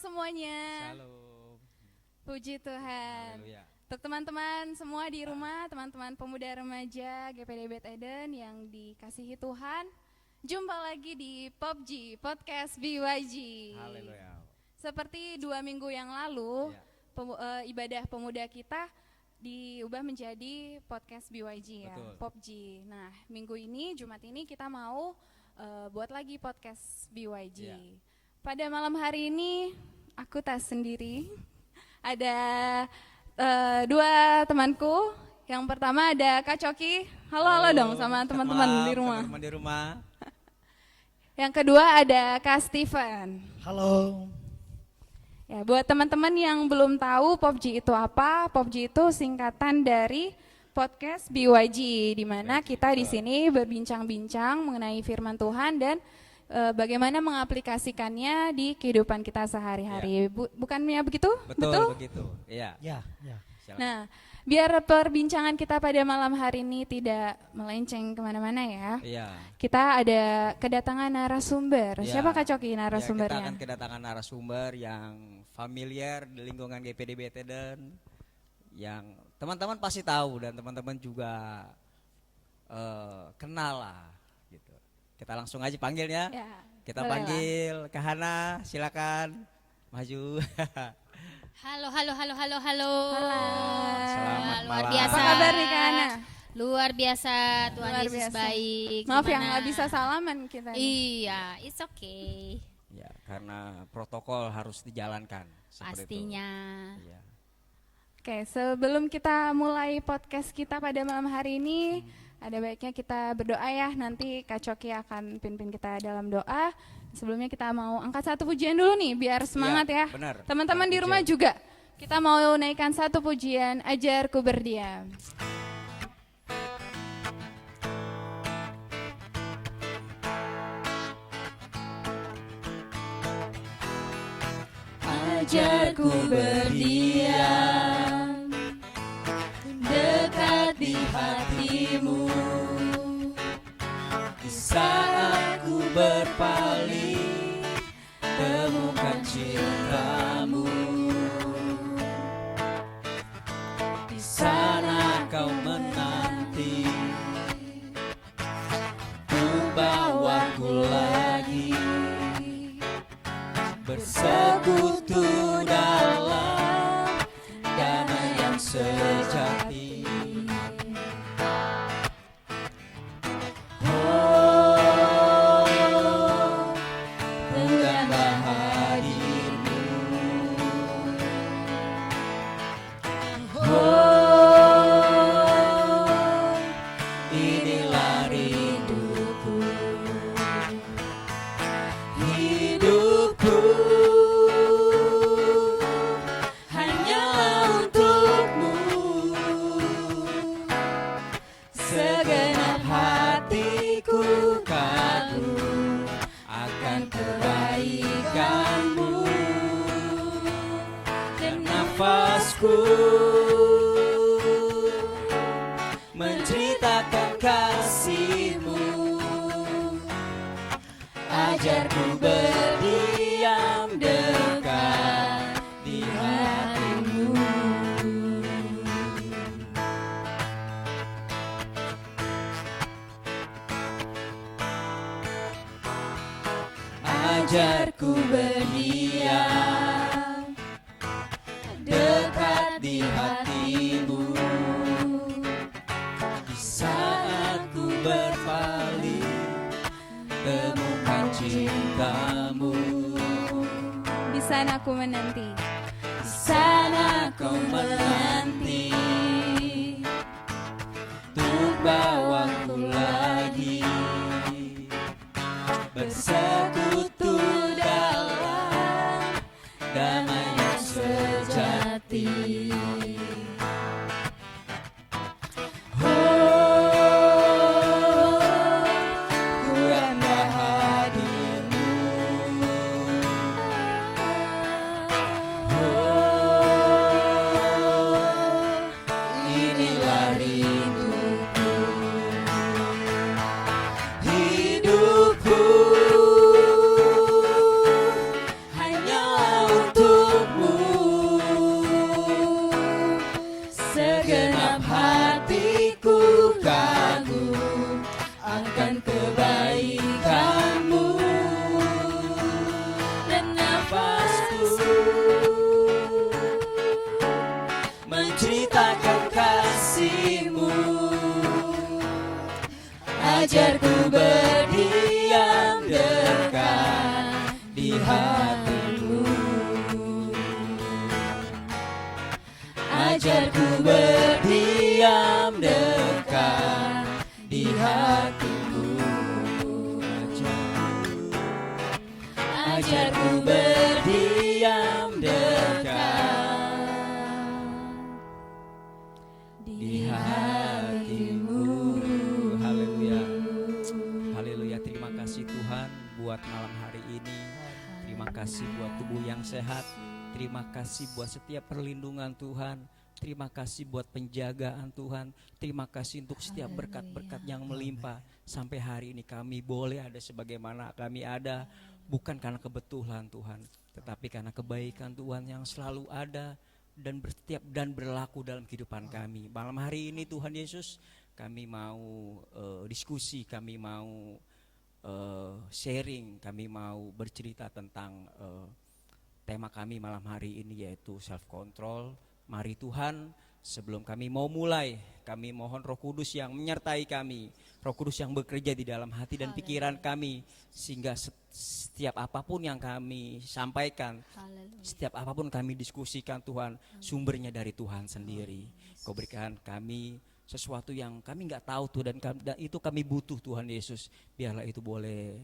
semuanya. Shalom. Puji Tuhan. Haleluya. Untuk teman-teman semua di rumah, teman-teman pemuda remaja GPD Bet Eden yang dikasihi Tuhan, jumpa lagi di POPG, Podcast BYG. Haleluya. Seperti 2 minggu yang lalu, Ya. ibadah pemuda kita diubah menjadi Podcast BYG ya, Betul. POPG. Nah, minggu ini, Jumat ini kita mau buat lagi Podcast BYG. Ya. Pada malam hari ini, aku tak sendiri. Ada 2 temanku. Yang pertama ada Kak Coki. Halo dong sama teman-teman di rumah. Teman-teman di rumah. Yang kedua ada Kak Steven. Halo. Ya, buat teman-teman yang belum tahu POPG itu apa, POPG itu singkatan dari Podcast BYG, di mana kita di sini berbincang-bincang mengenai firman Tuhan dan bagaimana mengaplikasikannya di kehidupan kita sehari-hari. Bukannya begitu? Betul begitu. Iya. Ya. Silakan. Nah, biar perbincangan kita pada malam hari ini tidak melenceng kemana-mana ya. Iya. Kita ada kedatangan narasumber. Ya. Siapa Kak Coki Ya, kita narasumbernya? akan kedatangan narasumber yang familiar di lingkungan GPD Bet Eden, yang teman-teman pasti tahu dan teman-teman juga kenal lah gitu. Kita langsung aja panggilnya. Ya, Kita boleh lah. panggil Kak Hana, silakan maju. Halo. Halo. Selamat Luar malam. biasa. Apa kabar nih Kak Hana? Luar biasa, Tuhan Luar Yesus biasa. baik. Maaf ya Gimana? nggak bisa salaman kita nih. Iya, it's okay. Ya, karena protokol harus dijalankan. Seperti Pastinya. Itu. Iya. Oke, sebelum kita mulai podcast kita pada malam hari ini, ada baiknya kita berdoa ya. Nanti Kak Coki akan pimpin kita dalam doa. Sebelumnya kita mau angkat 1 pujian dulu nih, biar semangat Iya, ya. benar. Teman-teman di Pujian. rumah juga, kita mau naikkan 1 pujian, Ajarku Berdiam. Ajarku berdiam dekat di hatimu, Di saat ku berpaling, temukan cintamu. Di sana kau menanti, ku bawaku lagi, bersekutu dalam damai yang sejati. Bukanlah hadirmu, inilah rinduku, hidupku hanyalah untukmu, segenap hatiku kagum akan kebaikanmu, dan nafasku menceritakan kasihmu. Ajarku berdiam dekat di hatimu. Ajarku berdiam dekat di hatimu, di saat ku berpaling, temukan cintamu. di sana aku menanti. Di sana kau menanti, untuk bawaku lagi, bersekutu dalam damai yang sejati. Bukanlah hadirmu, inilah rinduku, hidupku Ajarku berdiam dekat di hatimu. Ajarku berdiam dekat di hatimu. Ajarku berdiam dekat di hatimu. Haleluya. Haleluya. Terima kasih Tuhan buat malam hari ini. Terima kasih buat tubuh yang sehat. Terima kasih buat setiap perlindungan Tuhan. Terima kasih buat penjagaan Tuhan. Terima kasih untuk setiap berkat-berkat yang melimpah. Sampai hari ini kami boleh ada sebagaimana kami ada. Bukan karena kebetulan Tuhan, tetapi karena kebaikan Tuhan yang selalu ada dan setiap dan berlaku dalam kehidupan kami. Malam hari ini Tuhan Yesus, kami mau diskusi, kami mau sharing, kami mau bercerita tentang tema kami malam hari ini, yaitu self control. Mari Tuhan, sebelum kami mau mulai, kami mohon Roh Kudus yang menyertai kami, Roh Kudus yang bekerja di dalam hati dan pikiran kami, sehingga setiap apapun yang kami sampaikan, setiap apapun kami diskusikan Tuhan, sumbernya dari Tuhan sendiri. Kau berikan kami sesuatu yang kami nggak tahu tuh, dan itu kami butuh Tuhan Yesus. Biarlah itu boleh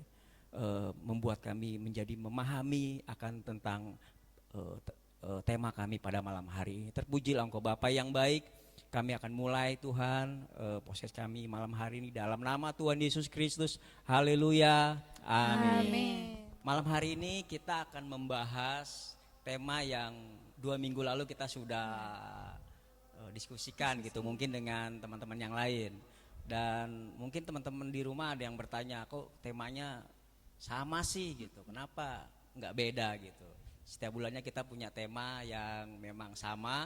membuat kami menjadi memahami akan tentang tema kami pada malam hari ini. Terpujilah Engkau Bapa yang baik. Kami akan mulai Tuhan proses kami malam hari ini dalam nama Tuhan Yesus Kristus. Haleluya. Amin. Malam hari ini kita akan membahas tema yang 2 minggu lalu kita sudah diskusikan gitu, mungkin dengan teman-teman yang lain. Dan mungkin teman-teman di rumah ada yang bertanya, kok temanya sama sih gitu, kenapa nggak beda gitu. Setiap bulannya kita punya tema yang memang sama,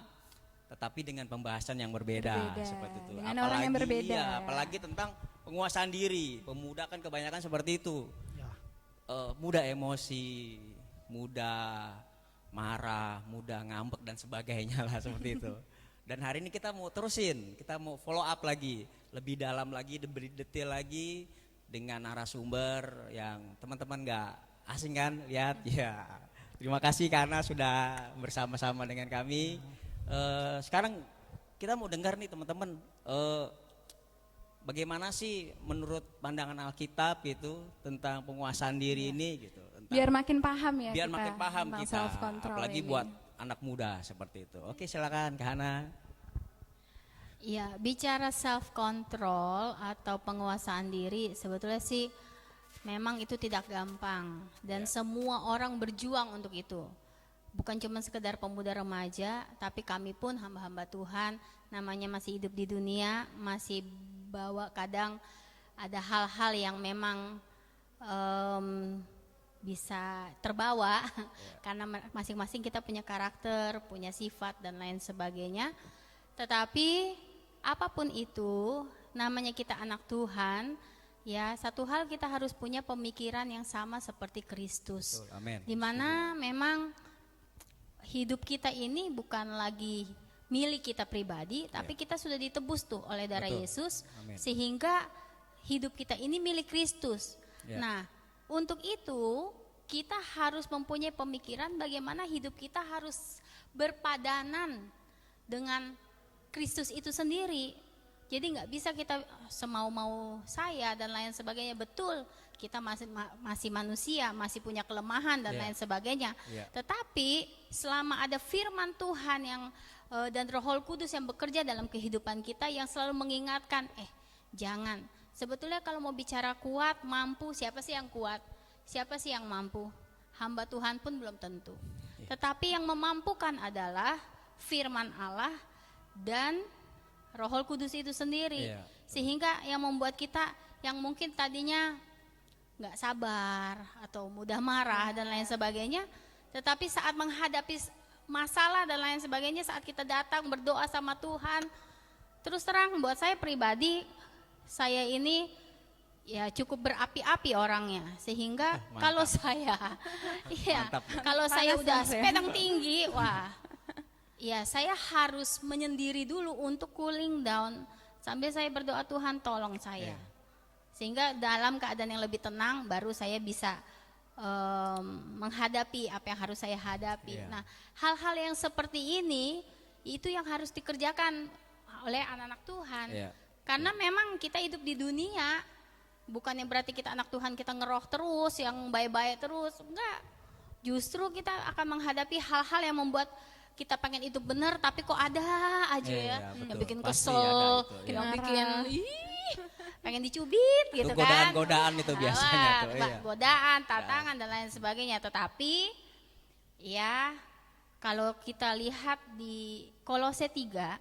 tetapi dengan pembahasan yang berbeda. Seperti itu. Dengan orang yang berbeda. Iya, apalagi tentang penguasaan diri. Pemuda kan kebanyakan seperti itu. Mudah emosi, mudah marah, mudah ngambek dan sebagainya lah seperti itu. Dan hari ini kita mau terusin, kita mau follow up lagi, lebih dalam lagi, lebih detail lagi dengan narasumber yang teman-teman nggak asing kan lihat ya. Terima kasih karena sudah bersama-sama dengan kami. Sekarang kita mau dengar nih teman-teman, bagaimana sih menurut pandangan Alkitab itu tentang penguasaan diri ini gitu. Biar makin paham ya. Biar makin paham kita, apalagi ini. buat anak muda seperti itu. Oke, silakan Kak Hana. Ya, bicara self control atau penguasaan diri sebetulnya sih memang itu tidak gampang dan semua orang berjuang untuk itu. Bukan cuma sekedar pemuda remaja, tapi kami pun hamba-hamba Tuhan, namanya masih hidup di dunia, masih bawa kadang ada hal-hal yang memang bisa terbawa karena masing-masing kita punya karakter, punya sifat dan lain sebagainya. Tetapi apapun itu, namanya kita anak Tuhan, ya satu hal kita harus punya pemikiran yang sama seperti Kristus. Amin. Dimana memang hidup kita ini bukan lagi milik kita pribadi, tapi kita sudah ditebus tuh oleh darah Yesus. Amin. Sehingga hidup kita ini milik Kristus. Nah, untuk itu kita harus mempunyai pemikiran bagaimana hidup kita harus berpadanan dengan Kristus itu sendiri. Jadi nggak bisa kita semau-mau saya dan lain sebagainya. Betul, kita masih manusia, masih punya kelemahan dan lain sebagainya. Tetapi selama ada firman Tuhan yang dan Roh Kudus yang bekerja dalam kehidupan kita yang selalu mengingatkan, jangan. Sebetulnya kalau mau bicara kuat, mampu, siapa sih yang kuat? Siapa sih yang mampu? Hamba Tuhan pun belum tentu. Tetapi yang memampukan adalah firman Allah dan Roh Kudus itu sendiri. Sehingga yang membuat kita yang mungkin tadinya gak sabar atau mudah marah dan lain sebagainya, tetapi saat menghadapi masalah dan lain sebagainya, saat kita datang berdoa sama Tuhan, terus terang buat saya pribadi, saya ini ya cukup berapi-api orangnya, sehingga kalau saya kalau saya udah pedang tinggi, wah ya saya harus menyendiri dulu untuk cooling down sambil saya berdoa, Tuhan tolong saya. Sehingga dalam keadaan yang lebih tenang baru saya bisa menghadapi apa yang harus saya hadapi. Iya. Nah, hal-hal yang seperti ini itu yang harus dikerjakan oleh anak-anak Tuhan. Iya. Karena memang kita hidup di dunia, bukannya berarti kita anak Tuhan kita ngeroh terus, yang baik-baik terus, enggak. Justru kita akan menghadapi hal-hal yang membuat kita pengen itu benar, tapi kok ada aja Iya, ya, betul. yang bikin Pasti kesel, ada itu, iya. yang Marah. bikin pengen dicubit Itu gitu kan. godaan-godaan itu biasanya tuh, iya. Godaan, tantangan dan lain sebagainya. Tetapi ya kalau kita lihat di Kolose 3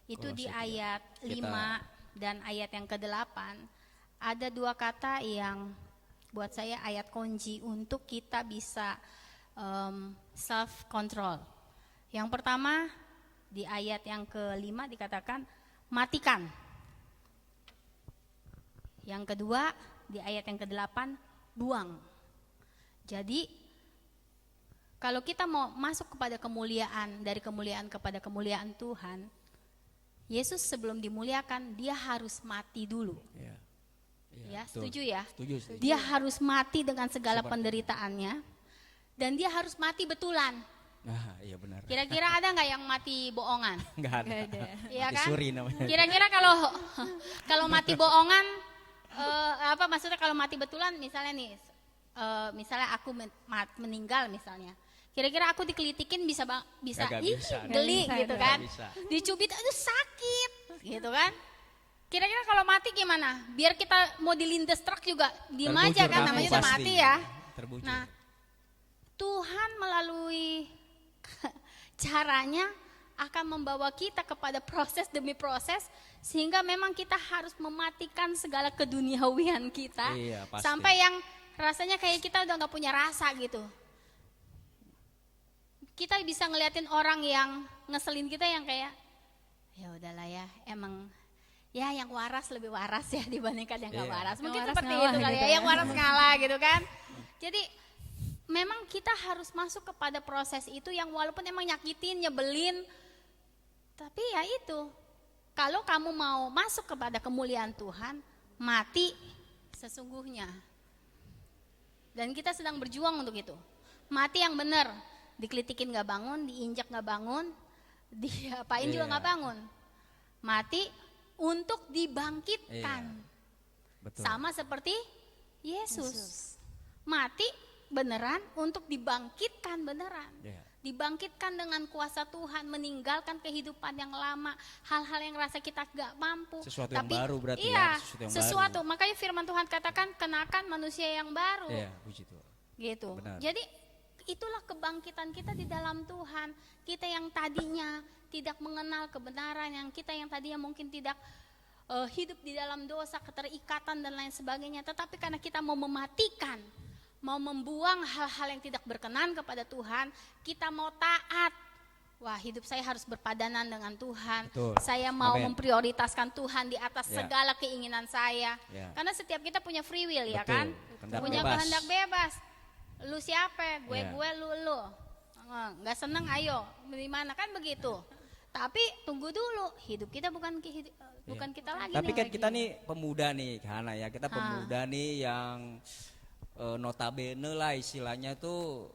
itu Kolose di 3. ayat 5 dan ayat yang ke-8 ada dua kata yang buat saya ayat kunci untuk kita bisa self control. Yang pertama di ayat yang ke-5 dikatakan matikan. Yang kedua di ayat yang ke-8 buang. Jadi kalau kita mau masuk kepada kemuliaan, dari kemuliaan kepada kemuliaan Tuhan, Yesus sebelum dimuliakan dia harus mati dulu. Iya. Ya, betul. setuju ya? Setuju, setuju. Dia harus mati dengan segala Seperti- penderitaannya dan dia harus mati betulan. Nah, iya benar. Kira-kira ada nggak yang mati bohongan? Enggak ada. Nggak ada. Iya Mati kan? suri namanya. Kira-kira kalau mati bohongan apa maksudnya kalau mati betulan misalnya nih misalnya aku meninggal misalnya. Kira-kira aku dikelitikin bisa Nggak ih bisa. geli Nggak gitu bisa, kan. nggak bisa. Dicubit aduh sakit gitu kan. Kira-kira kalau mati gimana? Biar kita mau dilindas truk juga diem aja Terbujur kan kamu namanya udah pasti. mati ya. Terbujur. Nah, Tuhan melalui caranya akan membawa kita kepada proses demi proses sehingga memang kita harus mematikan segala keduniawian kita Iya, pasti. sampai yang rasanya kayak kita udah nggak punya rasa gitu. Kita bisa ngeliatin orang yang ngeselin kita yang kayak ya udahlah ya emang ya yang waras lebih waras ya dibandingkan yang nggak Iya. waras. Yang Mungkin waras seperti ngalah itu kali gitu ya, ya. yang waras ngalah gitu kan. Jadi memang kita harus masuk kepada proses itu yang walaupun emang nyakitin, nyebelin, tapi ya itu. Kalau kamu mau masuk kepada kemuliaan Tuhan, mati sesungguhnya. Dan kita sedang berjuang untuk itu. Mati yang benar, dikelitikin gak bangun, diinjak gak bangun, diapain juga Iya. gak bangun. Mati untuk dibangkitkan. Betul. Sama seperti Yesus. Mati beneran untuk dibangkitkan beneran. Iya. Dibangkitkan dengan kuasa Tuhan, meninggalkan kehidupan yang lama, hal-hal yang rasa kita gak mampu. Sesuatu yang baru berarti iya, ya, sesuatu yang sesuatu. baru. Makanya firman Tuhan katakan kenakan manusia yang baru. Iya, puji Tuhan. Gitu. Benar. Jadi itulah kebangkitan kita di dalam Tuhan. Kita yang tadinya tidak mengenal kebenaran, yang tadinya mungkin tidak hidup di dalam dosa, keterikatan dan lain sebagainya. Tetapi karena kita mau mematikan, mau membuang hal-hal yang tidak berkenan kepada Tuhan, kita mau taat. Wah, hidup saya harus berpadanan dengan Tuhan. Betul. Saya mau Amin. memprioritaskan Tuhan di atas Ya. segala keinginan saya. Ya. Karena setiap kita punya free will ya Betul. kan? Kehendak Punya bebas. kehendak bebas. Lu siapa? Gue, Ya. lu. Nggak seneng ayo, gimana kan begitu. Tapi tunggu dulu, hidup kita bukan kita lagi. Tapi nih. kan kita nih pemuda nih, Hana ya. Kita pemuda nih yang notabene lah istilahnya tuh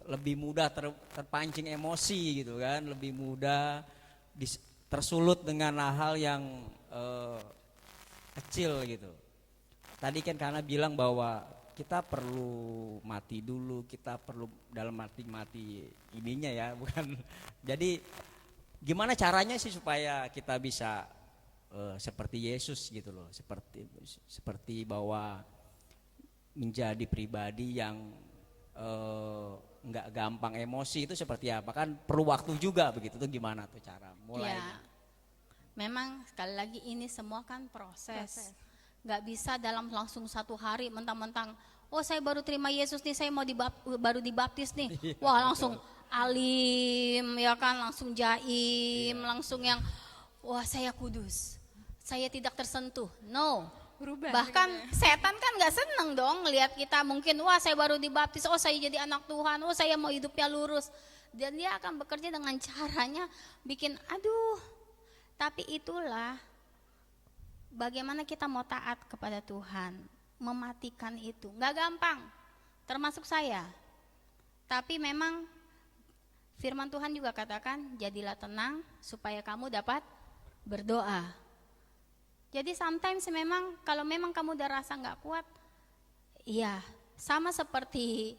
lebih mudah terpancing emosi gitu kan, lebih mudah tersulut dengan hal-hal yang kecil gitu. Tadi kan Hana bilang bahwa kita perlu mati dulu, kita perlu dalam arti mati ininya ya, bukan. Jadi gimana caranya sih supaya kita bisa seperti Yesus gitu loh, seperti bahwa menjadi pribadi yang nggak gampang emosi itu seperti apa, kan perlu waktu juga begitu tuh, gimana tuh cara mulainya? Ya, memang sekali lagi ini semua kan proses. Nggak bisa dalam langsung satu hari mentang-mentang, oh saya baru terima Yesus nih, saya mau baru dibaptis nih, wah langsung alim ya kan, langsung jaim, langsung yang wah saya kudus, saya tidak tersentuh. No. Berubah. Bahkan setan kan nggak seneng dong ngelihat kita mungkin wah saya baru dibaptis, oh saya jadi anak Tuhan, oh saya mau hidupnya lurus, dan dia akan bekerja dengan caranya bikin aduh. Tapi itulah bagaimana kita mau taat kepada Tuhan, mematikan itu. Nggak gampang, termasuk saya. Tapi memang firman Tuhan juga katakan, jadilah tenang supaya kamu dapat berdoa. Jadi sometimes memang kalau memang kamu udah rasa nggak kuat, iya sama seperti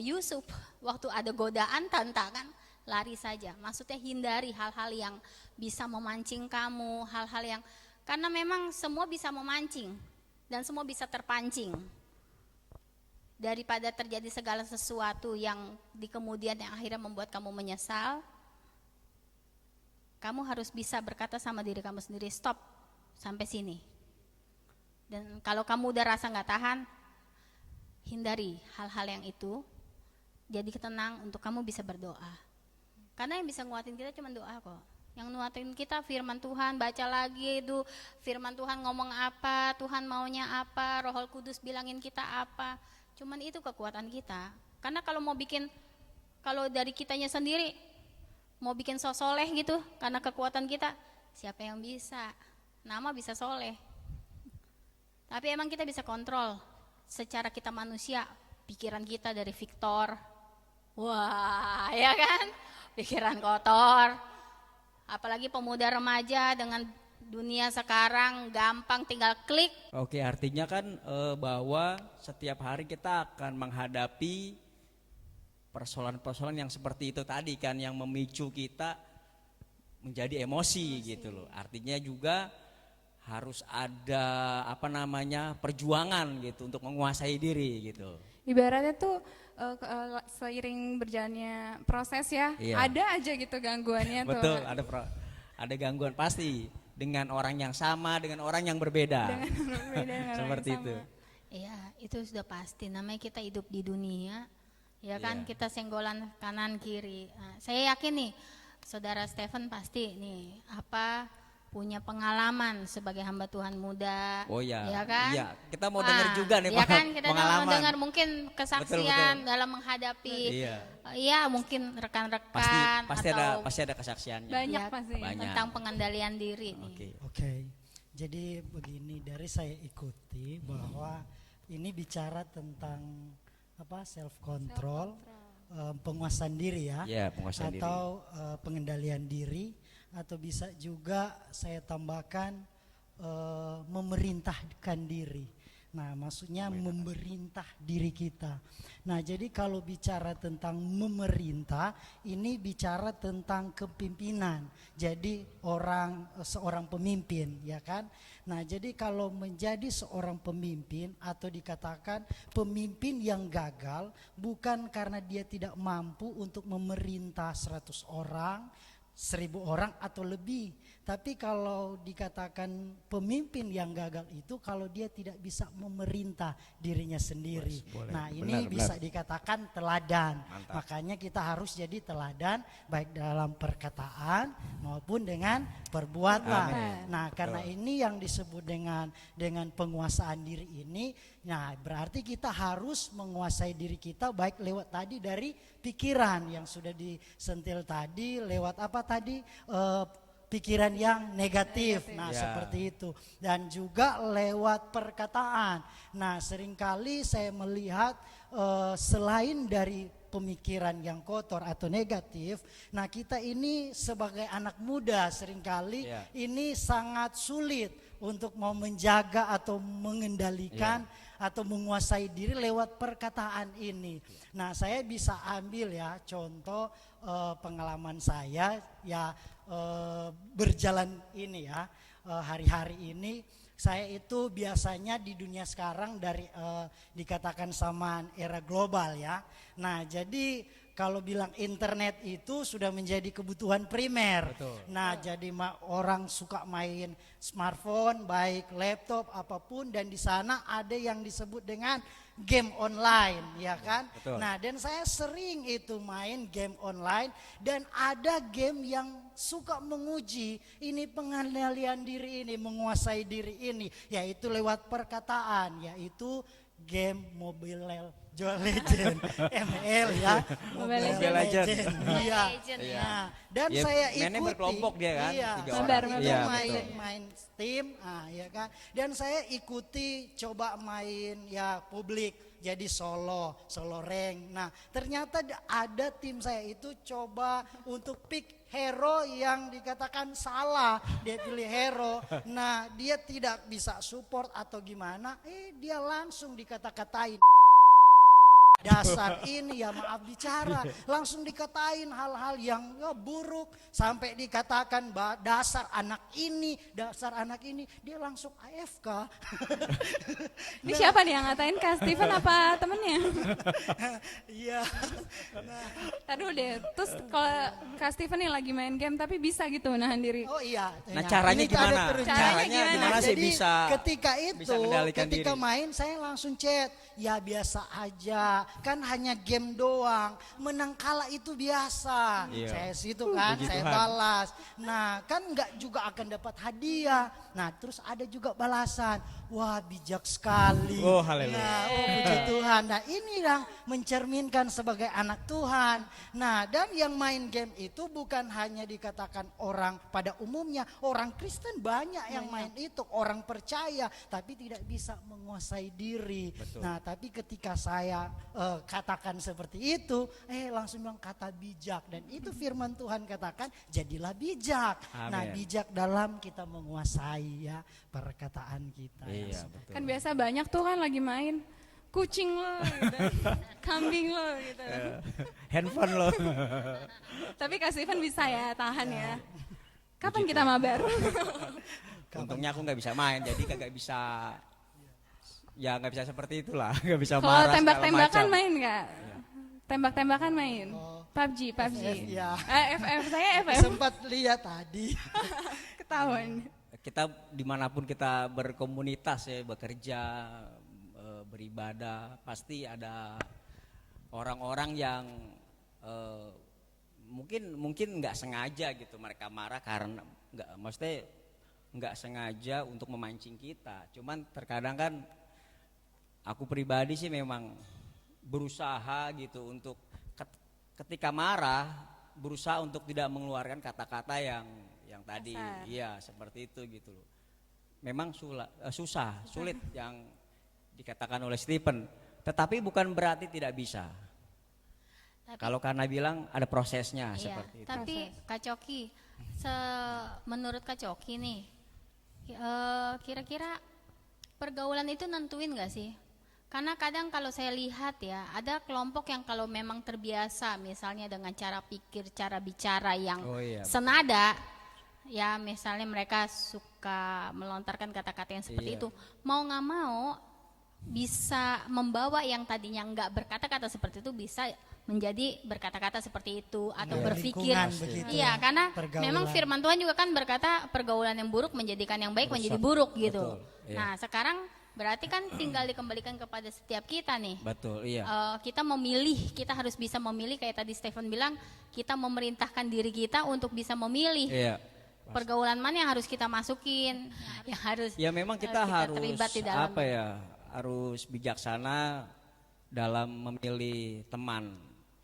Yusuf waktu ada godaan, tantangan, lari saja. Maksudnya hindari hal-hal yang bisa memancing kamu, hal-hal yang, karena memang semua bisa memancing dan semua bisa terpancing. Daripada terjadi segala sesuatu yang di kemudian yang akhirnya membuat kamu menyesal, kamu harus bisa berkata sama diri kamu sendiri, stop, sampai sini. Dan kalau kamu udah rasa nggak tahan, hindari hal-hal yang itu. Jadi tenang untuk kamu bisa berdoa. Karena yang bisa nguatin kita cuma doa kok. Yang nguatin kita firman Tuhan, baca lagi itu firman Tuhan ngomong apa, Tuhan maunya apa, Roh Kudus bilangin kita apa. Cuman itu kekuatan kita. Karena kalau dari kitanya sendiri mau bikin soleh gitu, karena kekuatan kita, siapa yang bisa? Nama bisa soleh. Tapi emang kita bisa kontrol secara kita manusia, pikiran kita dari Victor, wah ya kan, pikiran kotor. Apalagi pemuda remaja dengan dunia sekarang gampang tinggal klik. Oke, artinya kan bahwa setiap hari kita akan menghadapi persoalan-persoalan yang seperti itu tadi kan, yang memicu kita menjadi emosi gitu loh. Artinya juga harus ada perjuangan gitu untuk menguasai diri gitu. Ibaratnya tuh seiring berjalannya proses ya, Iya. ada aja gitu gangguannya tuh. Betul, ada gangguan pasti dengan orang yang sama, dengan orang yang berbeda. Berbeda dengan orang Seperti yang itu. sama. Iya, itu sudah pasti. Namanya kita hidup di dunia, ya kan, Iya. kita senggolan kanan kiri. Nah, saya yakin nih, saudara Stephen pasti nih punya pengalaman sebagai hamba Tuhan muda. Oh ya, ya kan? iya. Kita mau dengar juga nih ya kan, kita mau pengalaman. dengar mungkin kesaksian Betul. dalam menghadapi, Iya. iya mungkin rekan-rekan Pasti ada kesaksiannya. Banyak ya, pasti. Banyak. tentang pengendalian diri nih. Oke. Oke, jadi begini, dari saya ikuti bahwa ini bicara tentang self control, penguasaan diri ya, Iya, penguasaan diri. atau pengendalian diri, atau bisa juga saya tambahkan memerintahkan diri. Nah, maksudnya memerintah diri kita. Nah, jadi kalau bicara tentang memerintah, ini bicara tentang kepimpinan. Jadi seorang pemimpin, ya kan? Nah, jadi kalau menjadi seorang pemimpin atau dikatakan pemimpin yang gagal bukan karena dia tidak mampu untuk memerintah 100 orang, 1000 orang atau lebih. Tapi kalau dikatakan pemimpin yang gagal itu kalau dia tidak bisa memerintah dirinya sendiri. Boleh. Nah, ini bisa dikatakan teladan. Mantap. Makanya kita harus jadi teladan baik dalam perkataan maupun dengan perbuatan. Amin. Nah, karena ini yang disebut dengan penguasaan diri ini, nah berarti kita harus menguasai diri kita baik lewat tadi dari pikiran yang sudah disentil tadi, lewat apa tadi? Pikiran yang negatif. Nah, Ya. seperti itu. Dan juga lewat perkataan. Nah, seringkali saya melihat selain dari pemikiran yang kotor atau negatif, nah kita ini sebagai anak muda seringkali ini sangat sulit untuk mau menjaga atau mengendalikan atau menguasai diri lewat perkataan ini. Nah, saya bisa ambil ya contoh pengalaman saya ya, berjalan ini ya, hari-hari ini saya itu biasanya di dunia sekarang dari dikatakan zaman era global ya. Nah, jadi kalau bilang internet itu sudah menjadi kebutuhan primer. Betul. Nah, jadi orang suka main smartphone, baik laptop apapun, dan di sana ada yang disebut dengan game online, ya kan? Betul. Nah, dan saya sering itu main game online, dan ada game yang suka menguji ini pengendalian diri ini, menguasai diri ini, yaitu lewat perkataan, yaitu game Mobile Jual Legend, ML ya, Mobile Legend. Iya. Legend, Iya. Nah, dan Ya, saya mainnya ikuti. berkelompok dia kan, Iya, 3 saya orang. itu Iya, main betul. main Steam, ya kan. Dan saya ikuti coba main ya publik. Jadi solo rank. Nah, ternyata ada tim saya itu coba untuk pick hero yang dikatakan salah. Dia pilih hero. Nah, dia tidak bisa support atau gimana. Dia langsung dikata-katain. Dasar ini ya maaf bicara, langsung dikatain hal-hal yang ya, buruk sampai dikatakan dasar anak ini, dia langsung AFK. Ini siapa nih yang ngatain, Kak Steven apa temennya? Iya. Taduh deh, terus kalau Kak Steven nih lagi main game tapi bisa gitu menahan diri. Oh iya. Nah, caranya ini ada gimana? terusnya. Caranya gimana sih Jadi bisa ketika bisa mengendalikan ketika diri? main saya langsung chat, ya biasa aja, kan hanya game doang, menang kalah itu biasa. Iya. Saya situ kan, Puji saya Tuhan. balas. Nah kan nggak juga akan dapat hadiah. Nah terus ada juga balasan, wah bijak sekali. Oh, haleluya. Nah, oh puji Tuhan. Nah ini yang mencerminkan sebagai anak Tuhan. Nah dan yang main game itu bukan hanya dikatakan orang pada umumnya, orang Kristen banyak yang main itu, orang percaya tapi tidak bisa menguasai diri. Betul. Nah tapi ketika saya katakan seperti itu, langsung bilang kata bijak, dan itu firman Tuhan katakan jadilah bijak. Nah Amin. bijak dalam kita menguasai ya perkataan kita. Iya, betul. Kan biasa banyak tuh kan lagi main kucing lo gitu, kambing lo gitu. Handphone lo. Tapi Kak Steven bisa ya tahan ya. Kapan kita mabar? Untungnya aku nggak bisa main, jadi kagak bisa. Ya nggak bisa seperti itulah, nggak bisa Kalau marah tembak-tembakan segala macam. main nggak? Tembak-tembakan main? PUBG. FF, ya. FF, saya FF. Sempat lihat tadi. Ketahuan. Kita dimanapun kita berkomunitas ya, bekerja, beribadah, pasti ada orang-orang yang mungkin nggak sengaja gitu mereka marah karena maksudnya nggak sengaja untuk memancing kita. Cuman terkadang kan aku pribadi sih memang berusaha gitu untuk ketika marah berusaha untuk tidak mengeluarkan kata-kata yang tadi. Kasar. Iya, seperti itu gitu loh. Memang susah, sulit yang dikatakan oleh Stephen, tetapi bukan berarti tidak bisa. Kalau karena bilang ada prosesnya Iya, seperti itu. tapi Kak Coki, menurut Kak Coki nih, kira-kira pergaulan itu nentuin gak sih? Karena kadang kalau saya lihat ya, ada kelompok yang kalau memang terbiasa misalnya dengan cara pikir, cara bicara yang Oh iya, senada, ya misalnya mereka suka melontarkan kata-kata yang seperti Iya. itu, mau gak mau bisa membawa yang tadinya nggak berkata-kata seperti itu bisa menjadi berkata-kata seperti itu atau Iya, berpikir. lingkungan begitu Iya, ya, karena pergaulan. memang firman Tuhan juga kan berkata pergaulan yang buruk menjadikan yang baik menjadi buruk gitu. Betul, iya. Nah, sekarang berarti kan tinggal dikembalikan kepada setiap kita nih. Betul, iya. Kita memilih, kita harus bisa memilih kayak tadi Stephen bilang, kita memerintahkan diri kita untuk bisa memilih. Iya. Pergaulan mana yang harus kita masukin, yang harus Ya memang kita harus terlibat di dalamnya. apa ya? Harus bijaksana dalam memilih teman.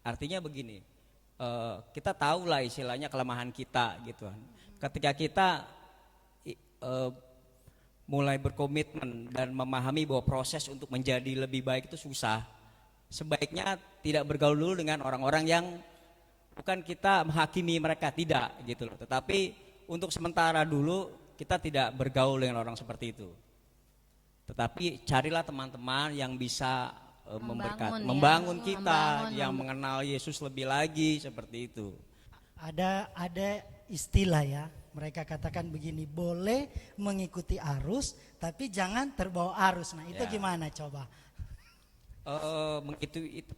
Artinya begini, kita tahu lah istilahnya kelemahan kita gitu kan. Ketika kita mulai berkomitmen dan memahami bahwa proses untuk menjadi lebih baik itu susah, sebaiknya tidak bergaul dulu dengan orang-orang yang bukan kita menghakimi mereka, tidak gitu loh. Tetapi untuk sementara dulu kita tidak bergaul dengan orang seperti itu. Tetapi carilah teman-teman yang bisa membangun kita, yang mengenal Yesus lebih lagi seperti itu. Ada istilah ya, mereka katakan begini, boleh mengikuti arus tapi jangan terbawa arus. Nah itu Ya. gimana coba?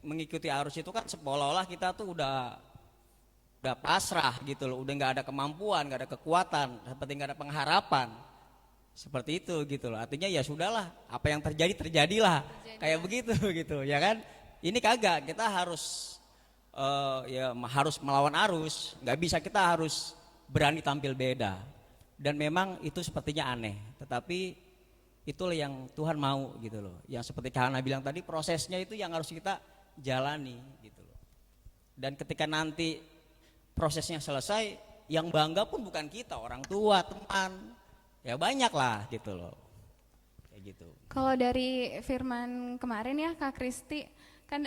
Mengikuti arus itu kan seolah-olah kita tuh udah pasrah gitu loh, udah nggak ada kemampuan, nggak ada kekuatan, seperti nggak ada pengharapan, seperti itu gitu loh. Artinya ya sudahlah, apa yang terjadilah, kayak begitu gitu, ya kan? Ini kagak, kita harus harus melawan arus, nggak bisa, kita harus berani tampil beda. Dan memang itu sepertinya aneh, tetapi itulah yang Tuhan mau gitu loh. Yang seperti Hana bilang tadi, prosesnya itu yang harus kita jalani gitu loh. Dan ketika nanti prosesnya selesai, yang bangga pun bukan kita, orang tua, teman, ya banyak lah gitu loh. Kayak gitu. Kalau dari firman kemarin ya Kak Kristi, kan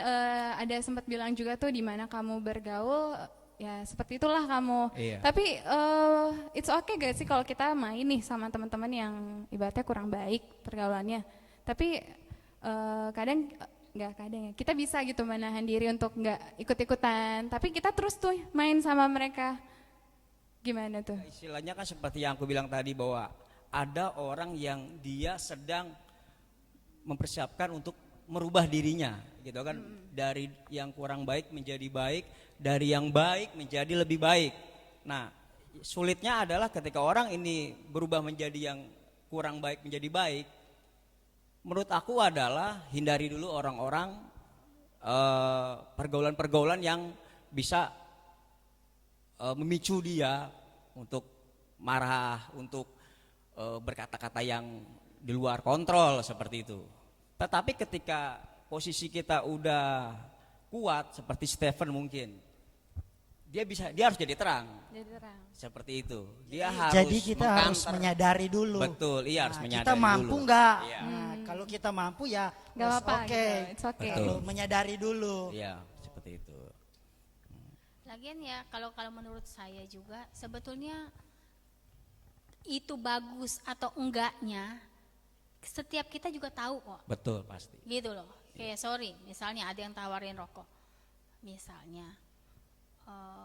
ada sempat bilang juga tuh di mana kamu bergaul, ya seperti itulah kamu. Iya. Tapi it's okay gak sih kalau kita main nih sama teman-teman yang ibaratnya kurang baik pergaulannya. Tapi kadang nggak kadang ya, kita bisa gitu menahan diri untuk nggak ikut-ikutan. Tapi kita terus tuh main sama mereka. Gimana tuh? Istilahnya kan seperti yang aku bilang tadi, bahwa ada orang yang dia sedang mempersiapkan untuk merubah dirinya gitu kan, dari yang kurang baik menjadi baik, dari yang baik menjadi lebih baik. Nah, sulitnya adalah ketika orang ini berubah menjadi yang kurang baik menjadi baik, menurut aku adalah hindari dulu orang-orang pergaulan-pergaulan yang bisa memicu dia untuk marah, untuk berkata-kata yang di luar kontrol seperti itu. Tetapi ketika posisi kita udah kuat seperti Stephen mungkin, dia harus jadi terang. Jadi terang. Seperti itu. Dia harus Jadi kita harus mengcounter. menyadari dulu. Betul, iya harus Nah, menyadari kita mampu dulu. nggak? Iya. Nah, kalau kita mampu ya Nggak it's apa-apa okay. gitu, it's okay. Betul. Kalau menyadari dulu. Iya, seperti itu. Lagian ya kalau menurut saya juga sebetulnya itu bagus atau enggaknya setiap kita juga tahu kok. Betul, pasti. Gitu loh. Kayak sorry, misalnya ada yang tawarin rokok. Misalnya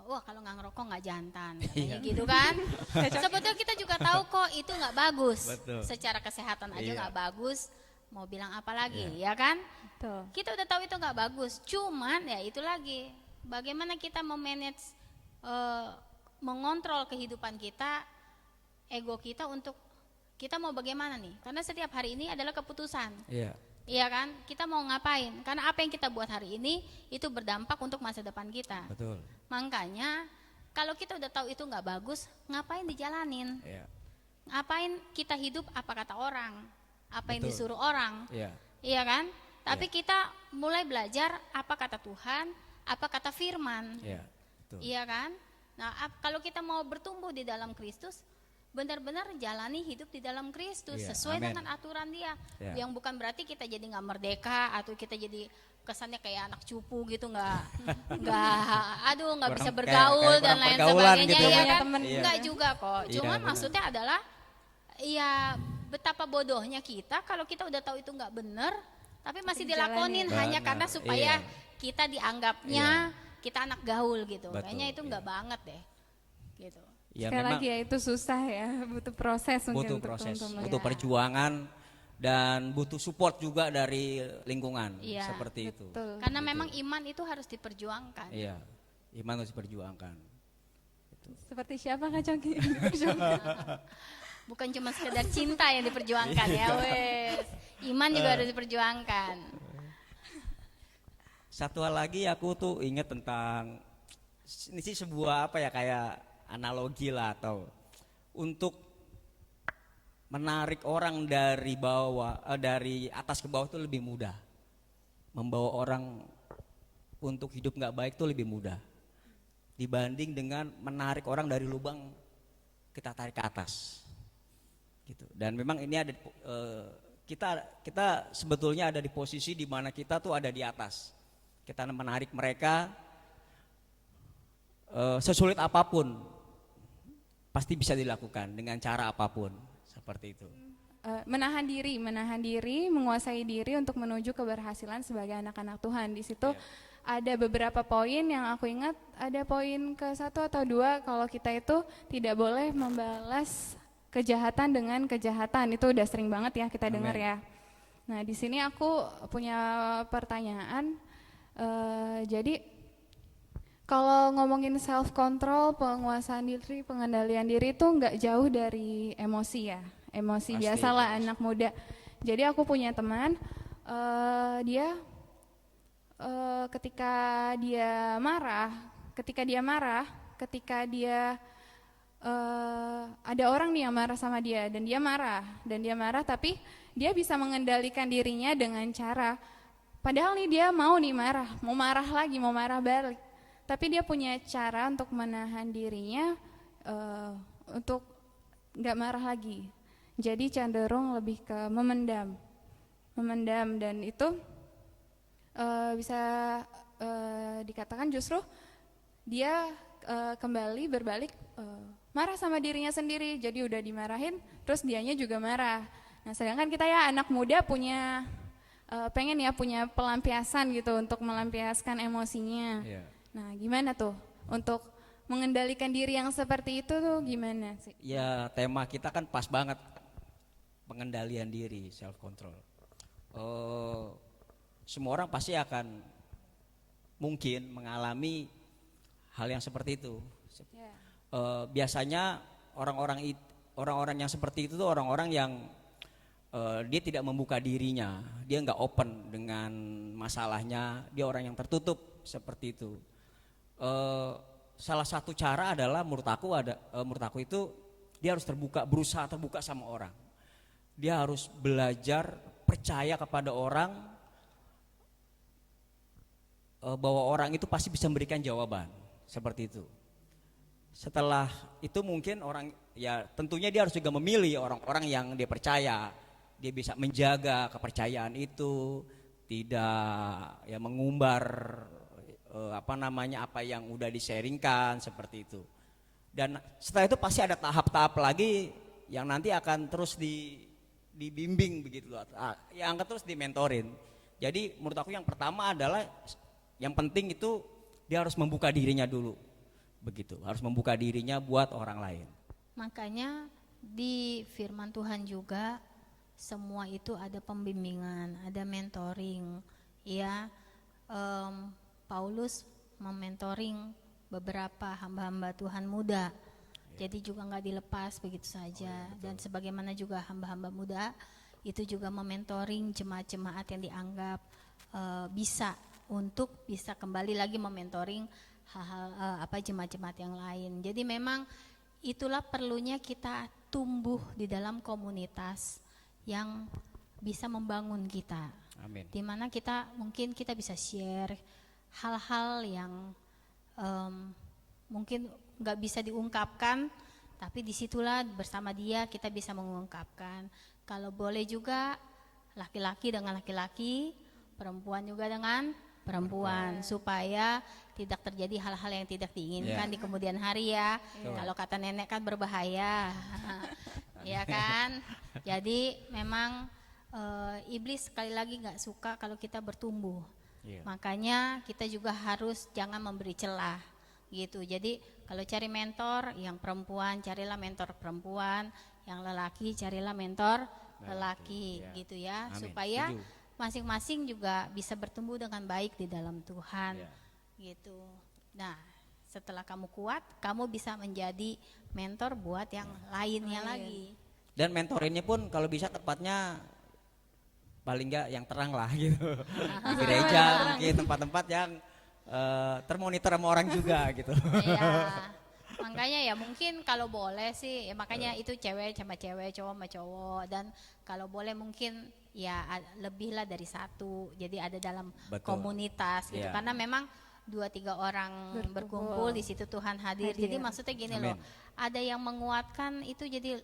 wah kalau nggak ngerokok nggak jantan, katanya gitu kan. Sebetulnya kita juga tahu kok itu nggak bagus. Betul. Secara kesehatan aja Iya. nggak bagus. Mau bilang apa lagi, ya kan? Betul. Kita udah tahu itu nggak bagus. Cuman ya itu lagi, bagaimana kita memanage, mengontrol kehidupan kita, ego kita untuk kita mau bagaimana nih? Karena setiap hari ini adalah keputusan. Iya. Iya kan? Kita mau ngapain? Karena apa yang kita buat hari ini itu berdampak untuk masa depan kita. Betul. Makanya kalau kita udah tahu itu nggak bagus, ngapain dijalanin? Iya. Ngapain kita hidup apa kata orang? Apa yang Betul. disuruh orang? Iya. Iya kan? Tapi kita mulai belajar apa kata Tuhan, apa kata firman. Iya. Betul. Iya kan? Nah, kalau kita mau bertumbuh di dalam Kristus, benar-benar jalani hidup di dalam Kristus Iya, sesuai amin. dengan aturan Dia. Iya. Yang bukan berarti kita jadi nggak merdeka atau kita jadi kesannya kayak anak cupu gitu, nggak bisa Kurang- bergaul kayak dan kurang lain pergaulan sebagainya gitu ya ya. kan? Temen. Iya. Nggak juga kok. Iya, Cuman benar. maksudnya adalah ya betapa bodohnya kita kalau kita udah tahu itu nggak benar, tapi masih dilakonin Benar, hanya karena supaya iya. kita dianggapnya kita anak gaul gitu. Betul, Kayaknya itu nggak iya. banget deh. Gitu. Ya, Sekali memang lagi ya itu susah ya, butuh proses mungkin butuh untuk proses, teman-teman. butuh perjuangan, dan butuh support juga dari lingkungan. Iya, Seperti itu. Betul. Karena memang iman itu harus diperjuangkan. Iya. Iman harus diperjuangkan. Seperti siapa Kak Coki? Bukan cuma sekedar cinta yang diperjuangkan ya wes. Iman juga harus diperjuangkan. Satu hal lagi aku tuh ingat tentang, ini sih sebuah apa ya, kayak analogi lah, atau untuk menarik orang dari bawah, dari atas ke bawah itu lebih mudah. Membawa orang untuk hidup nggak baik itu lebih mudah dibanding dengan menarik orang dari lubang kita tarik ke atas. Gitu. Dan memang ini ada kita sebetulnya ada di posisi di mana kita tuh ada di atas. Kita menarik mereka sesulit apapun pasti bisa dilakukan dengan cara apapun, seperti itu. Menahan diri, menguasai diri untuk menuju keberhasilan sebagai anak-anak Tuhan. Di situ ada beberapa poin yang aku ingat, ada poin ke-1 atau 2 kalau kita itu tidak boleh membalas kejahatan dengan kejahatan. Itu udah sering banget ya kita dengar ya. Nah, di sini aku punya pertanyaan. Jadi kalau ngomongin self control, penguasaan diri, pengendalian diri itu nggak jauh dari emosi ya. Emosi Pasti, biasalah anak muda. Jadi aku punya teman, dia ketika dia marah, ketika dia ada orang nih yang marah sama dia dan dia marah tapi dia bisa mengendalikan dirinya dengan cara, padahal nih dia mau nih marah, mau marah lagi, mau marah balik, tapi dia punya cara untuk menahan dirinya untuk nggak marah lagi. Jadi cenderung lebih ke memendam, dan itu bisa dikatakan justru dia kembali berbalik marah sama dirinya sendiri. Jadi udah dimarahin, terus dianya juga marah. Nah, sedangkan kita ya anak muda punya pengen ya punya pelampiasan gitu untuk melampiaskan emosinya. Iya. Nah, gimana tuh untuk mengendalikan diri yang seperti itu tuh gimana sih? Ya, tema kita kan pas banget, pengendalian diri, self control. Semua orang pasti akan mungkin mengalami hal yang seperti itu. Biasanya orang-orang yang seperti itu tuh orang-orang yang dia tidak membuka dirinya, dia nggak open dengan masalahnya, dia orang yang tertutup seperti itu. Salah satu cara adalah menurut aku itu dia harus berusaha terbuka sama orang. Dia harus belajar percaya kepada orang, bahwa orang itu pasti bisa memberikan jawaban seperti itu. Setelah itu mungkin orang ya tentunya dia harus juga memilih orang-orang yang dia percaya. Dia bisa menjaga kepercayaan itu, tidak ya mengumbar apa yang udah di-sharingkan seperti itu. Dan setelah itu pasti ada tahap-tahap lagi yang nanti akan terus dibimbing begitu, yang akan terus dimentorin. Jadi menurut aku yang pertama adalah yang penting itu dia harus membuka dirinya dulu, begitu. Harus membuka dirinya buat orang lain. Makanya di firman Tuhan juga semua itu ada pembimbingan, ada mentoring, ya. Paulus mementoring beberapa hamba-hamba Tuhan muda, jadi juga nggak dilepas begitu saja. Dan sebagaimana juga hamba-hamba muda itu juga mementoring jemaat-jemaat yang dianggap bisa kembali lagi mementoring hal-hal jemaat-jemaat yang lain. Jadi memang itulah perlunya kita tumbuh di dalam komunitas yang bisa membangun kita. Amin. Dimana mungkin kita bisa share hal-hal yang mungkin nggak bisa diungkapkan, tapi disitulah bersama dia kita bisa mengungkapkan. Kalau boleh juga laki-laki dengan laki-laki, perempuan juga dengan perempuan, supaya tidak terjadi hal-hal yang tidak diinginkan di kemudian hari ya. Kalau kata nenek kan berbahaya, ya kan. Jadi memang iblis sekali lagi nggak suka kalau kita bertumbuh. Makanya kita juga harus jangan memberi celah gitu. Jadi kalau cari mentor yang perempuan, carilah mentor perempuan, yang lelaki carilah mentor lelaki gitu ya. Amin. Supaya Setuju. masing-masing juga bisa bertumbuh dengan baik di dalam Tuhan gitu. Nah, setelah kamu kuat, kamu bisa menjadi mentor buat yang lainnya lagi. Dan mentorinnya pun kalau bisa tepatnya paling nggak yang terang lah gitu. Di gereja mungkin tempat-tempat yang termonitor sama orang juga gitu. Iya. Makanya ya mungkin kalau boleh sih, ya makanya itu cewek sama cewek, cowok sama cowok, dan kalau boleh mungkin ya lebih lah dari satu. Jadi ada dalam komunitas gitu. Karena memang 2-3 orang berkumpul di situ Tuhan hadir. Jadi maksudnya gini loh, ada yang menguatkan itu, jadi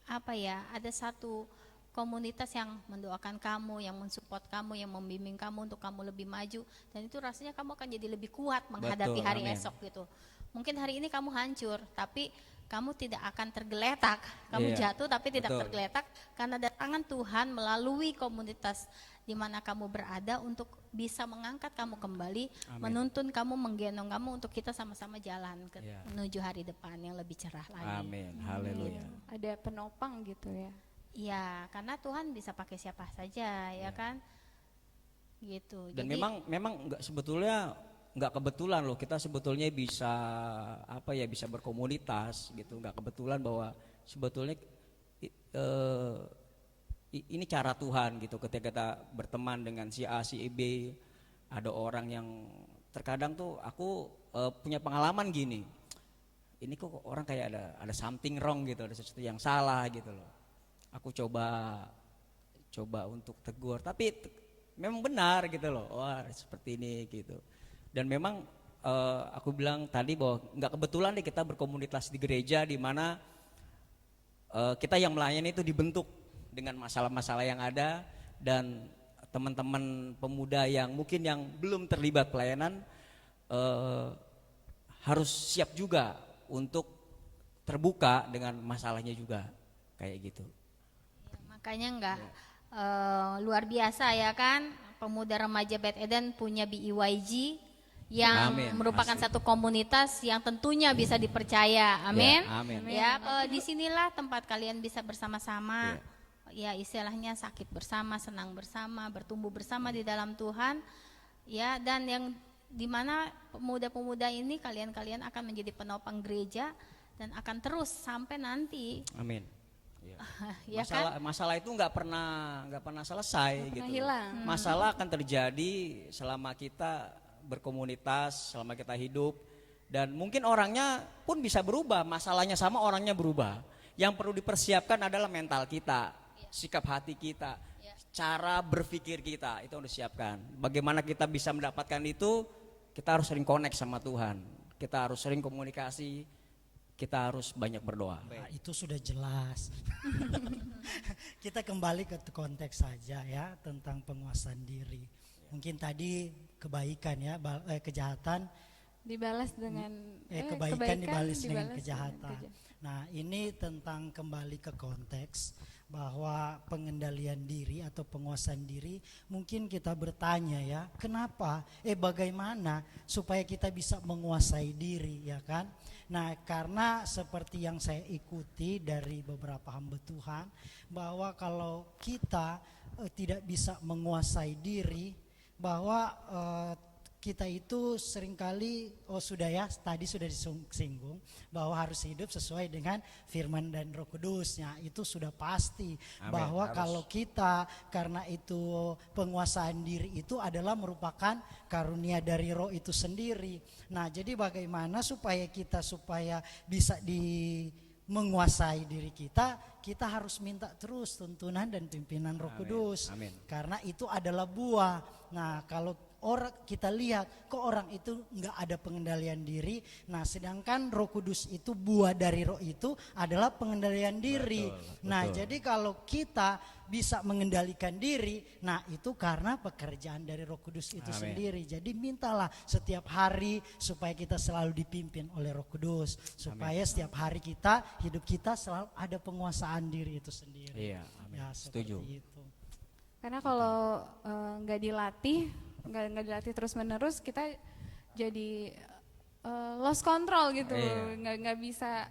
ada satu komunitas yang mendoakan kamu, yang mensupport kamu, yang membimbing kamu untuk kamu lebih maju, dan itu rasanya kamu akan jadi lebih kuat menghadapi hari esok gitu. Mungkin hari ini kamu hancur, tapi kamu tidak akan tergeletak. Kamu jatuh tapi tidak tergeletak, karena ada tangan Tuhan melalui komunitas di mana kamu berada untuk bisa mengangkat kamu kembali, menuntun kamu, menggendong kamu untuk kita sama-sama jalan menuju hari depan yang lebih cerah lagi. Amin, haleluya. Ada penopang gitu ya. Iya, karena Tuhan bisa pakai siapa saja, ya kan? Gitu. Dan jadi, memang nggak kebetulan loh, kita sebetulnya bisa bisa berkomunitas gitu. Nggak kebetulan bahwa sebetulnya ini cara Tuhan gitu. Ketika kita berteman dengan si A, si B, ada orang yang terkadang tuh aku punya pengalaman gini. Ini kok orang kayak ada something wrong gitu, ada sesuatu yang salah gitu loh. Aku coba coba untuk tegur, tapi memang benar gitu loh, wah seperti ini gitu. Dan memang aku bilang tadi bahwa nggak kebetulan nih kita berkomunitas di gereja di mana kita yang melayani itu dibentuk dengan masalah-masalah yang ada, dan teman-teman pemuda yang mungkin yang belum terlibat pelayanan harus siap juga untuk terbuka dengan masalahnya juga kayak gitu. Ya, makanya enggak luar biasa ya kan, pemuda remaja Beth Eden punya BEYG yang Amin. merupakan Asik. satu komunitas yang tentunya bisa dipercaya. Amin. Ya, amin. Ya, disinilah tempat kalian bisa bersama-sama. Ya, istilahnya sakit bersama, senang bersama, bertumbuh bersama di dalam Tuhan. Ya, dan yang dimana pemuda-pemuda ini kalian akan menjadi penopang gereja dan akan terus sampai nanti. Amin. Ya Masalah itu nggak pernah selesai gitu. pernah hilang. Masalah akan terjadi selama kita berkomunitas, selama kita hidup, dan mungkin orangnya pun bisa berubah, masalahnya sama, orangnya berubah. Yang perlu dipersiapkan adalah mental kita, sikap hati kita, cara berpikir kita, itu harus disiapkan. Bagaimana kita bisa mendapatkan itu? Kita harus sering connect sama Tuhan, kita harus sering komunikasi, kita harus banyak berdoa. Nah, itu sudah jelas. Kita kembali ke konteks saja ya, tentang penguasaan diri. Mungkin tadi kebaikan ya, kejahatan Dibalas dengan kebaikan dibalas dengan dibalas kejahatan. Nah, ini tentang kembali ke konteks bahwa pengendalian diri atau penguasaan diri. Mungkin kita bertanya ya, kenapa? Bagaimana supaya kita bisa menguasai diri, ya kan? Nah, karena seperti yang saya ikuti dari beberapa hamba Tuhan, bahwa kalau kita tidak bisa menguasai diri, bahwa kita itu seringkali tadi sudah disinggung bahwa harus hidup sesuai dengan firman dan Roh Kudusnya, itu sudah pasti. Amin, bahwa harus. kalau kita, karena itu penguasaan diri itu adalah merupakan karunia dari Roh itu sendiri. Nah, jadi bagaimana supaya bisa menguasai diri kita harus minta terus tuntunan dan pimpinan Roh Kudus. Amin. Karena itu adalah buah. Nah, kalau kita lihat kok orang itu nggak ada pengendalian diri, nah sedangkan Roh Kudus itu buah dari Roh itu adalah pengendalian diri. Nah, jadi kalau kita bisa mengendalikan diri, nah itu karena pekerjaan dari Roh Kudus itu sendiri. Jadi mintalah setiap hari supaya kita selalu dipimpin oleh Roh Kudus, supaya setiap hari hidup kita selalu ada penguasaan diri itu sendiri. Iya, amin. Ya, Setuju. seperti itu. Karena kalau nggak dilatih terus menerus, kita jadi lost control gitu, nggak bisa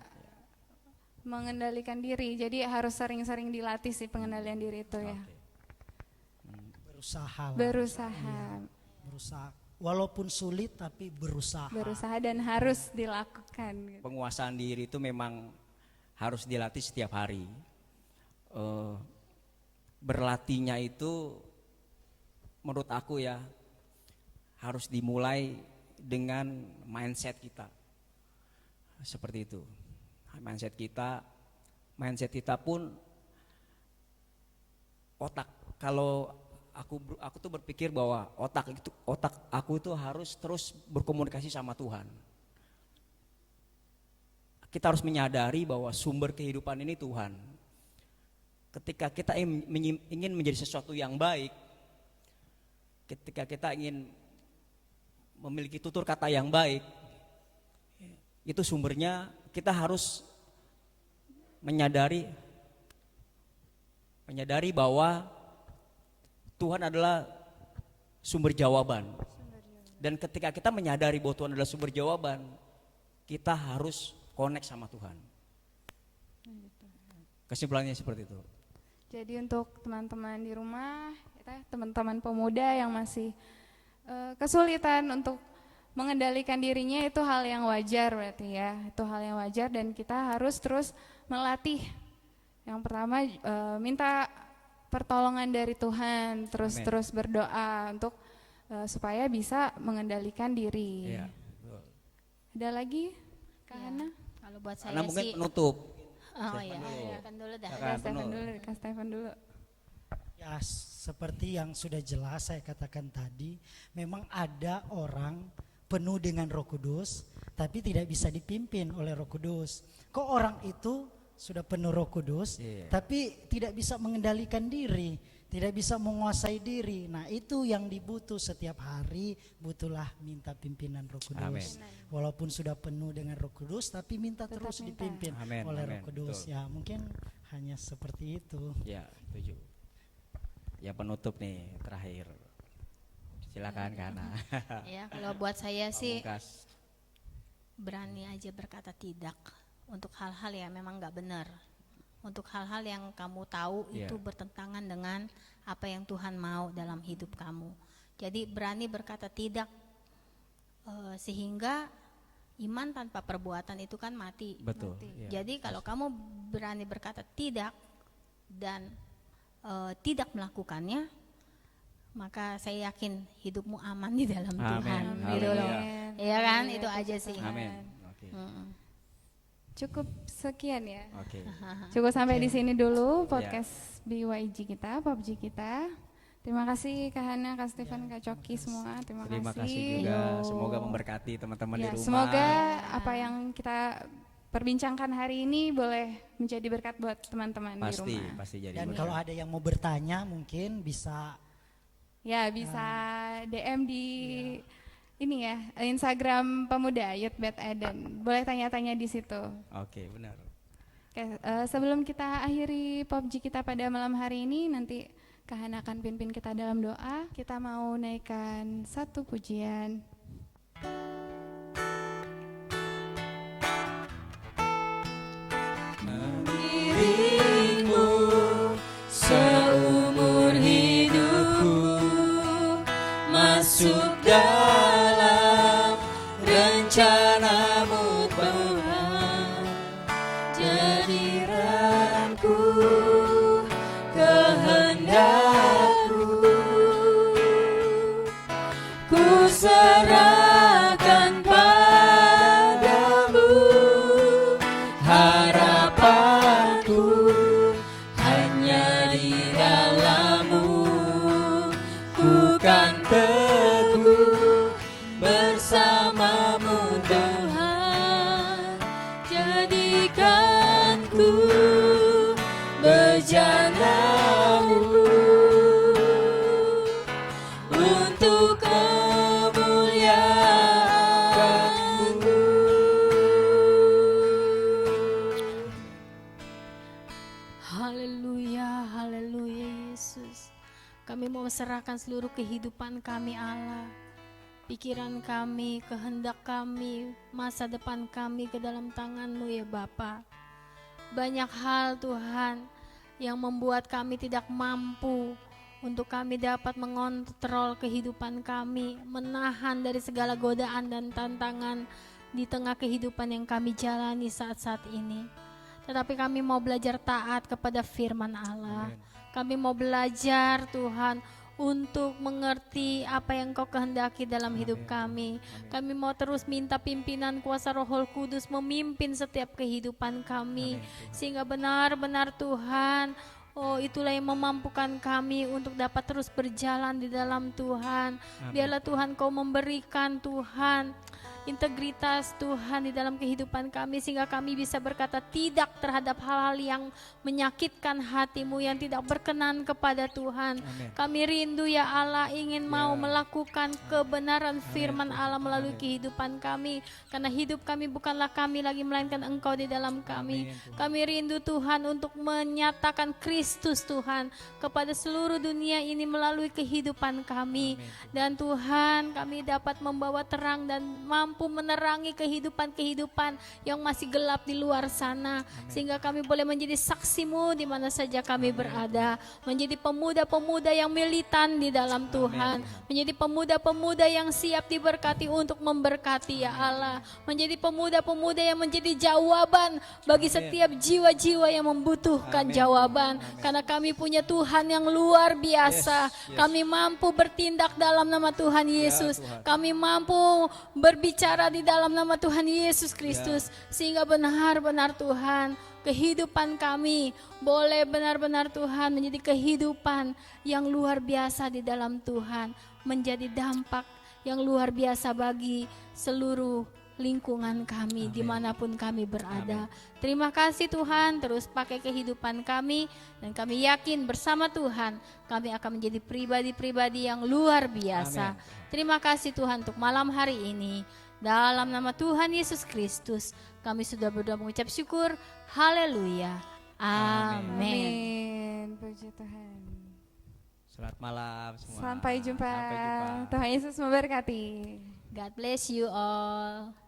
mengendalikan diri. Jadi harus sering-sering dilatih sih pengendalian diri itu ya. Berusaha. Walaupun sulit tapi berusaha. Berusaha dan harus dilakukan. Gitu. Penguasaan diri itu memang harus dilatih setiap hari. Berlatihnya itu menurut aku ya harus dimulai dengan mindset kita. Seperti itu. Mindset kita pun otak. Kalau aku tuh berpikir bahwa otak aku itu harus terus berkomunikasi sama Tuhan. Kita harus menyadari bahwa sumber kehidupan ini Tuhan. Ketika kita ingin menjadi sesuatu yang baik, ketika kita ingin memiliki tutur kata yang baik, itu sumbernya kita harus menyadari bahwa Tuhan adalah sumber jawaban. Dan ketika kita menyadari bahwa Tuhan adalah sumber jawaban, kita harus connect sama Tuhan. Kesimpulannya seperti itu. Jadi untuk teman-teman di rumah, teman-teman pemuda yang masih kesulitan untuk mengendalikan dirinya, itu hal yang wajar berarti ya. Itu hal yang wajar dan kita harus terus melatih. Yang pertama minta pertolongan dari Tuhan, terus berdoa untuk supaya bisa mengendalikan diri. Iya, Ada lagi, Kak Hana? Kalau buat saya Karena mungkin sih penutup. oh iya, Stefan dulu dah. Kak Stefan dulu. Ya, Ya, seperti yang sudah jelas saya katakan tadi, memang ada orang penuh dengan Roh Kudus, tapi tidak bisa dipimpin oleh Roh Kudus. Kok orang itu sudah penuh Roh Kudus, tapi tidak bisa mengendalikan diri, tidak bisa menguasai diri. Nah, itu yang dibutuh setiap hari, butuhlah minta pimpinan Roh Kudus. Amin. Walaupun sudah penuh dengan Roh Kudus, tapi minta Tetap terus minta. dipimpin Amin, oleh amin, Roh Kudus. betul. Ya, mungkin hanya seperti itu. Ya, setuju. Ya, penutup nih terakhir. Silakan Kana. Ya, kalau buat saya sih Pamungkas. berani aja berkata tidak untuk hal-hal yang memang nggak benar, untuk hal-hal yang kamu tahu Iya. itu bertentangan dengan apa yang Tuhan mau dalam hidup kamu. Jadi berani berkata tidak, sehingga iman tanpa perbuatan itu kan mati. Betul. Mati. Iya. Jadi kalau kamu berani berkata tidak dan tidak melakukannya, maka saya yakin hidupmu aman di dalam Amin. Tuhan. Amin. Gitu loh. Amin. Iya kan, Iya, itu puji aja sih. Tuhan. Amin. Oke. Mm-mm. Cukup sekian ya. Oke. Cukup sampai di sini dulu podcast BYG kita, PUBG kita. Terima kasih Kak Hana, Kak Stefan, Kak Coki semua. Terima kasih juga. Yo. Semoga memberkati teman-teman di Ya, rumah. semoga apa yang kita perbincangkan hari ini boleh menjadi berkat buat teman-teman di pasti rumah. pasti jadi Dan berkat. kalau ada yang mau bertanya mungkin bisa Ya, bisa DM di ini ya, Instagram Pemuda Youth Beth Eden. Boleh tanya-tanya di situ. Oke, benar. Oke, sebelum kita akhiri PUBG kita pada malam hari ini, nanti Kak Hana akan pimpin kita dalam doa. Kita mau naikkan satu pujian. Dirimu seumur hidupku masuk dalam rencanamu Tuhan, jadiranku kehendakku, ku serahkan padamu harapanku hanya di dalammu, ku kan teguh bersamamu Tuhan, jadikanku bejanamu untuk kemuliaan-Mu. Haleluya, haleluya Yesus. Kami mau serahkan seluruh kehidupan kami Allah, pikiran kami, kehendak kami, masa depan kami ke dalam tangan-Mu ya Bapa. Banyak hal Tuhan yang membuat kami tidak mampu untuk kami dapat mengontrol kehidupan kami, menahan dari segala godaan dan tantangan di tengah kehidupan yang kami jalani saat-saat ini. Tetapi kami mau belajar taat kepada firman Allah. Kami mau belajar Tuhan untuk mengerti apa yang Kau kehendaki dalam hidup kami. Kami mau terus minta pimpinan kuasa Roh Kudus memimpin setiap kehidupan kami. Sehingga benar-benar Tuhan, oh itulah yang memampukan kami untuk dapat terus berjalan di dalam Tuhan. Biarlah Tuhan Kau memberikan Tuhan integritas Tuhan di dalam kehidupan kami, sehingga kami bisa berkata tidak terhadap hal-hal yang menyakitkan hati-Mu, yang tidak berkenan kepada Tuhan. Kami rindu ya Allah, ingin mau melakukan kebenaran firman Allah melalui kehidupan kami, karena hidup kami bukanlah kami lagi, melainkan Engkau di dalam kami. Kami rindu Tuhan untuk menyatakan Kristus Tuhan kepada seluruh dunia ini melalui kehidupan kami. Dan Tuhan, kami dapat membawa terang dan mampu menerangi kehidupan-kehidupan yang masih gelap di luar sana. Sehingga kami boleh menjadi saksi-Mu di mana saja kami berada. Menjadi pemuda-pemuda yang militan di dalam Tuhan. Menjadi pemuda-pemuda yang siap diberkati untuk memberkati ya Allah. Menjadi pemuda-pemuda yang menjadi jawaban bagi setiap jiwa-jiwa yang membutuhkan jawaban. Karena kami punya Tuhan yang luar biasa. Kami mampu bertindak dalam nama Tuhan Yesus. Kami mampu berbicara di dalam nama Tuhan Yesus Kristus, sehingga benar-benar Tuhan kehidupan kami boleh benar-benar Tuhan menjadi kehidupan yang luar biasa di dalam Tuhan, menjadi dampak yang luar biasa bagi seluruh lingkungan kami, dimanapun kami berada. Terima kasih Tuhan, terus pakai kehidupan kami, dan kami yakin bersama Tuhan kami akan menjadi pribadi-pribadi yang luar biasa. Terima kasih Tuhan untuk malam hari ini. Dalam nama Tuhan Yesus Kristus kami sudah berdoa mengucap syukur. Haleluya. Amin. Amin. Puji Tuhan. Selamat malam semua. Sampai jumpa. Sampai jumpa. Tuhan Yesus memberkati. God bless you all.